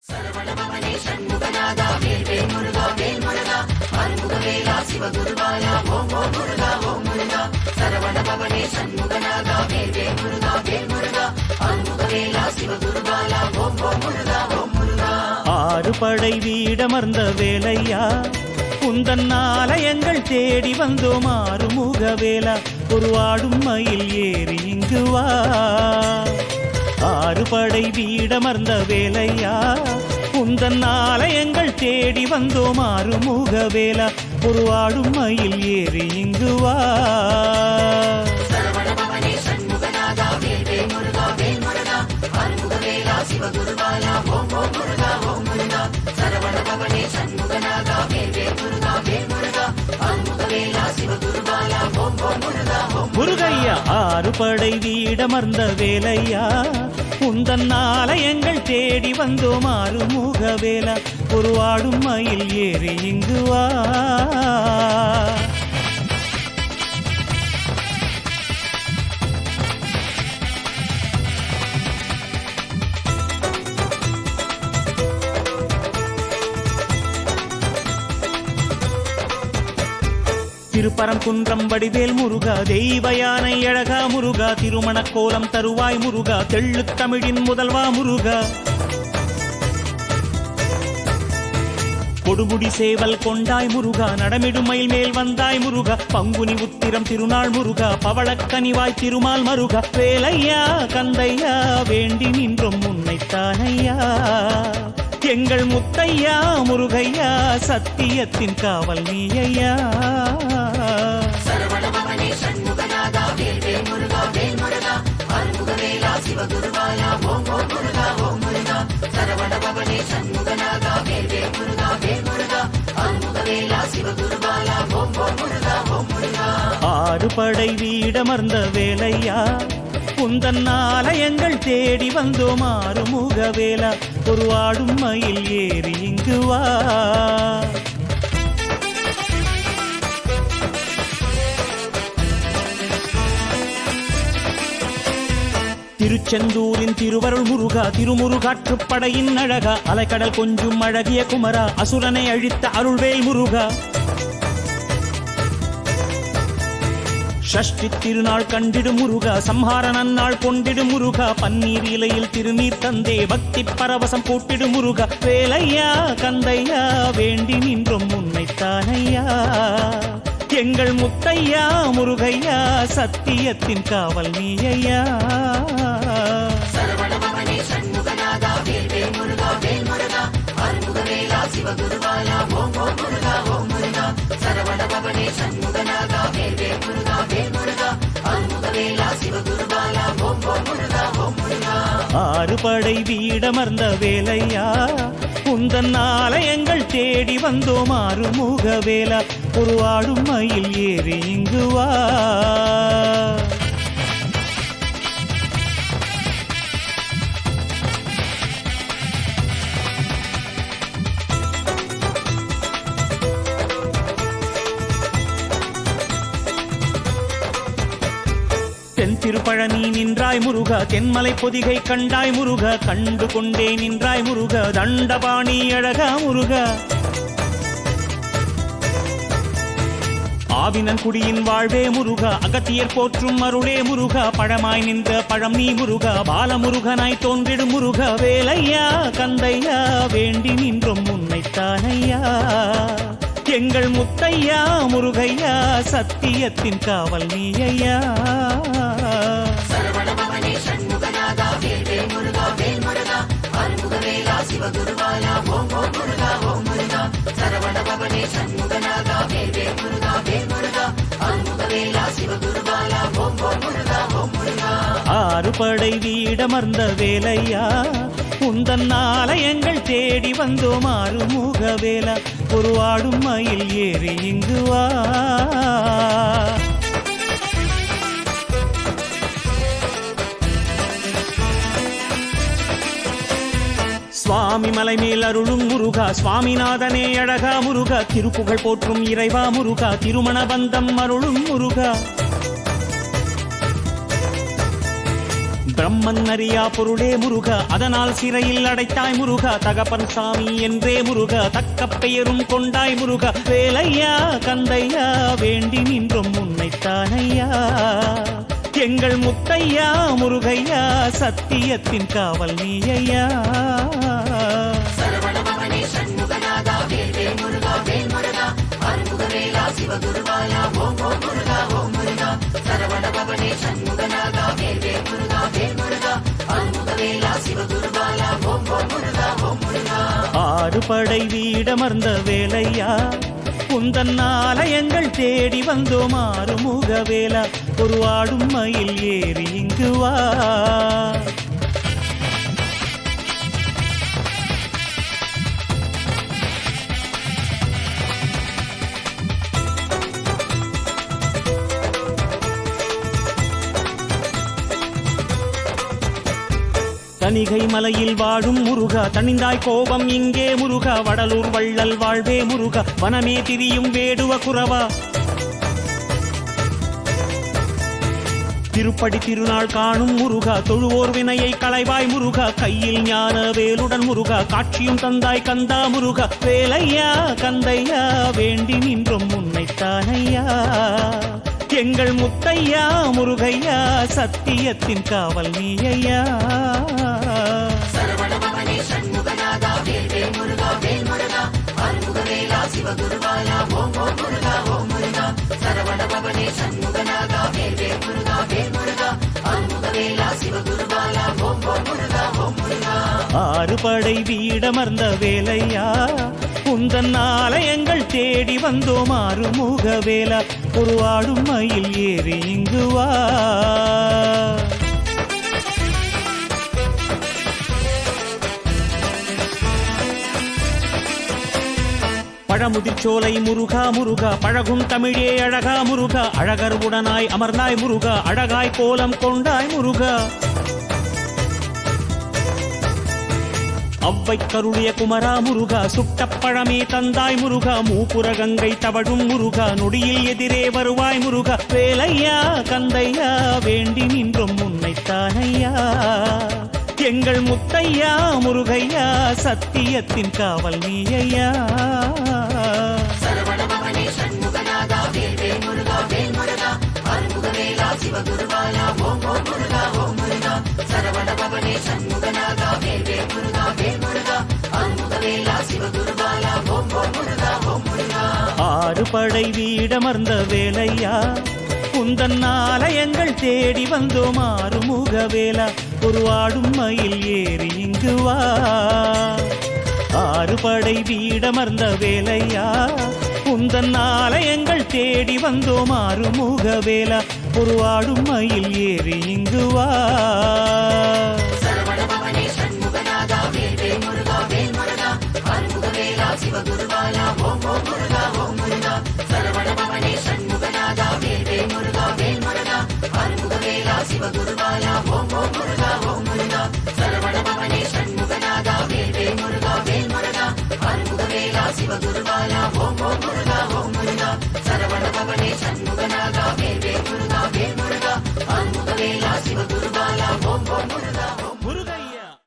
சரவணபவனே சண்முகநாதா வேல் வேல் முருகா வேல் முருகா அருமுகவேலா சிவகுருவாயா ஓம் ஓம் முருகா ஓம் முருகா சரவணபவனே சண்முகநாதா வேல் வேல் முருகா வேல் முருகா அருமுகவேலா சிவகுருவாயா ஓம் ஓம் முருகா ஓம் முருகா. ஆறு படை வீடமர்ந்த வேலையா குந்தன் ஆலயங்கள் தேடி வந்தோம் ஆறுமுகவேலா ஒரு ஆடும் மயில் ஏறி இங்கு வா. ஆறு படை வீடமர்ந்த வேலையா குந்தன் ஆலயங்கள் தேடி வந்தோம் ஆறுமுகவேலா ஒரு ஆடும் மயில் ஏறி இங்கு வா. சரவணபவனே சண்முகநாதா வேல் வேல் முருகா வேல் முருகா அருமுகவேலா சிவகுருவாயா ஓம் ஓம் முருகா ஓம் முருகா சரவணபவனே சண்முகநாதா வேல் வேல் முருகா வேல் முருகா அருமுகவேலா சிவகுருவாயா ஓம் ஓம் முருகா ஓம் முருகையா ஆறு படை வீடமர்ந்த வேலையா உந்தன் ஆலயங்கள் தேடி வந்தோம் ஆறுமுகவேலா ஒரு ஆடும் மயில் ஏறி இங்கு வா. திருப்பரங்குன்றம் வடிவேல் முருகா தெய்வ யானை அழகா முருகா திருமண கோலம் தருவாய் முருகா தெள்ளு தமிழின் முதல்வா முருகா கொடுமுடி சேவல் கொண்டாய் முருகா நடமிடும் மயில் மேல் வந்தாய் முருகா பங்குனி உத்திரம் திருநாள் முருகா பவளக்கனிவாய் திருமால் மருகா வேலையா கந்தையா வேண்டி நின்றும் உன்னைத்தானையா எங்கள் முத்தையா முருகையா சத்தியத்தின் காவல் நீயா. சரவணபவனே சண்முகநாதா வேல் வேல் முருகா வேல் முருகா அருமுகவேலா சிவகுருவாயா ஓம் ஓம் முருகா ஓம் முருகா சரவணபவனே சண்முகநாதா வேல் வேல் முருகா வேல் முருகா அருமுகவேலா சிவகுருவாயா ஓம் ஓம் முருகா ஓம் முருகா. ஆறு படை வீடமர்ந்த வேலையா குந்தன் ஆலயங்கள் தேடி வந்தோம் ஆறுமுகவேலா ஒரு ஆடும் மயில் ஏறி இங்கு வா. திருச்செந்தூரின் திருவருள் முருகா திருமுருகாற்றுப்படையின் அழகா அலைக்கடல் கொஞ்சும் அழகிய குமரா அசுரனை அழித்த அருள்வேல் முருகா ஷஷ்டி திருநாள் கண்டிடு முருகா சம்ஹார நன்னாள் கொண்டிடு முருகா பன்னீர் இலையில் திருநீர் தந்தே பக்தி பரவசம் கூட்டிடு முருகா வேலையா கந்தையா வேண்டி நின்றும் உன்னைத்தானையா எங்கள் முத்தையா முருகையா சத்தியத்தின் காவல் நீயா. சரவணபவனே சண்முகநாதா வேல் வேல் முருகா வேல் முருகா அருமுகவேலா சிவகுருவாயா ஓம் ஓம் முருகா ஓம் முருகா சரவணபவனே சண்முகநாதா வேல் வேல் முருகா வேல் முருகா அருமுகவேலா சிவகுருவாயா ஓம் ஓம் முருகா ஓம் முருகா. ஆறு படை வீடமர்ந்த வேலையா குந்தன் ஆலயங்கள் தேடி வந்தோம் ஆறுமுகவேலா ஒரு ஆடும் மயில் ஏறி இங்கு வா. தென் திருப்பழனி நின்றாய் முருகா தென்மலை பொதிகை கண்டாய் முருகா கண்டு கொண்டே நின்றாய் முருகா தண்டபாணி அழகா முருகா ஆவினன் குடியின் வாழ்வே முருகா அகத்தியர் போற்றும் அருளே முருகா பழமாய் நின்ற பழம் நீ முருகா பாலமுருகனாய் தோன்றிடும் முருகா வேலையா கந்தையா வேண்டி நின்றும் உன்னைத்தானையா எங்கள் முத்தையா முருகையா சத்தியத்தின் காவல் நீயா. சரவணபவனே சண்முகநாதா வேல் வேல் முருகா வேல் முருகா அருமுகவேலா சிவகுருவாயா ஓம் ஓம் முருகா ஓம் முருகா சரவணபவனே சண்முகநாதா வேல் வேல் முருகா வேல் முருகா அருமுகவேலா சிவகுருவாயா ஓம் ஓம் முருகா ஓம் முருகா. ஆறு படை வீடமர்ந்த வேலையா உந்தன் ஆலயங்கள் தேடி வந்தோம் ஆறுமுகவேலா ஒரு ஆடும் மயில் ஏறி இங்கு வா. சுவாமி மலை மேல் அருளும் முருகா சுவாமிநாதனே அழகா முருகா திருப்புகழ் போற்றும் இறைவா முருகா திருமண பந்தம் அருளும் முருகா பிரம்மன் அறியா பொருளே முருகா, அதனால் சிறையில் அடைத்தாய் முருகா. தகப்பன் சாமி என்றே முருகா, தக்க பெயரும் கொண்டாய் முருகா. வேலையா கந்தையா வேண்டி நின்றும் உன்னைத்தானையா. எங்கள் முத்தையா முருகையா, சத்தியத்தின் காவல் நீயையா. சரவணபவனே சண்முகநாதா வேல்வேல் முருகா வேல் முருகா அருமுகவேலா சிவகுருவாயா ஓம் ஓம் முருகா ஓம் முருகா. சரவணபவனே சண்முகநாதா வேல்வேல் முருகா வேல் முருகா அருமுகவேலா சிவகுருவாயா ஓம் ஓம் முருகா ஓம் முருகா. ஆறு படை வீடமர்ந்த வேலையா, உந்தன் ஆலயங்கள் தேடி வந்தோம் ஆறுமுகவேலா. ஒரு ஆடும் மயில் ஏறி இங்கு வா. தணிகை மலையில் வாழும் முருகா, தணிந்தாய் கோபம் இங்கே முருகா. வடலூர் வள்ளல் வாழ்வே முருகா, வனமே திரியும் வேடுவ குறவா. திருப்படி திருநாள் காணும் முருகா, தொழுவோர் வினையை களைவாய் முருகா. கையில் ஞான வேலுடன் முருகா, காட்சியும் தந்தாய் கந்தா முருகா. வேலையா கந்தையா வேண்டி நின்றும் உன்னைத்தானையா. எங்கள் முத்தையா முருகையா, சத்தியத்தின் காவல் நீயையா. சரவணபவனே சண்முகநாதா வேல்வேல் முருகா வேல் முருகா அருமுகவேலா சிவகுருவாயா ஓம் ஓம் முருகா ஓம் முருகா. சரவணபவனே சண்முகநாதா வேல்வேல் முருகா வேல் முருகா அருமுகவேலா சிவகுருவாயா ஓம் ஓம் முருகா ஓம் முருகா. ஆறு படை வீடமர்ந்த வேலையா, உந்தன் ஆலயங்கள் தேடி வந்தோம் ஆறுமுகவேலா. ஒரு ஆடும் மயில் ஏறி இங்கு வா. பழமுதிர்ச்சோலை முருகா முருகா, பழகும் தமிழே அழகா முருகா. அழகர் உடனாய் அமர்ந்தாய் முருகா, அழகாய் கோலம் கொண்டாய் முருகா. அவ்வை கருளிய குமரா முருகா, சுட்டப்பழமே தந்தாய் முருகா. மூப்புர கங்கை தவழும் முருகா, நொடியில் எதிரே வருவாய் முருகா. வேலையா கந்தையா வேண்டி நின்றும் உன்னைத்தானையா. எங்கள் முத்தையா முருகையா, சத்தியத்தின் காவல் நீயையா. சரவணபவனே சண்முகநாதா வேல்வேல் முருகா வேல் முருகா அருமுகவேலா சிவகுருவாயா ஓம் ஓம் முருகா ஓம் முருகா. சரவணபவனே சண்முகநாதா வேல்வேல் முருகா வேல் முருகா அருமுகவேலா சிவகுருவாயா ஓம் ஓம் முருகா ஓம் முருகா. ஆறு படை வீடமர்ந்த வேலையா, உந்தன் ஆலயங்கள் தேடி வந்தோம் ஆறுமுகவேலா. ஒரு ஆடும் மயில் ஏறி இங்கு வா. ஆறு படை வீடமர்ந்த வேலையா, உந்தன் ஆலயங்கள் தேடி வந்தோம் ஆறுமுகவேலா. ஒரு ஆடும் மயில் ஏறி இங்கு வா. சரவணபவனே சண்முகநாதா வேல்வேல் முருகா வேல் முருகா அருமுகவேலா சிவகுருவாயா ஓம் ஓம் முருகா ஓம் முருகா. சரவணபவனே சண்முகநாதா வேல்வேல் முருகா வேல் முருகா அருமுகவேலா சிவகுருவாயா ஓம் ஓம் முருகா ஓம் முருகா. சரவணபவனே சண்முகநாதா வேல்வேல் முருகா வேல் முருகா அருமுகவேலா சிவகுருவாயா ஓம் ஓம் முருகா ஓம் முருகா. சரவணபவனே சண்முகநாதா வேல்வேல் முருகா வேல் முருகா அருமுகவேலா சிவகுருவாயா ஓம் ஓம் முருகா.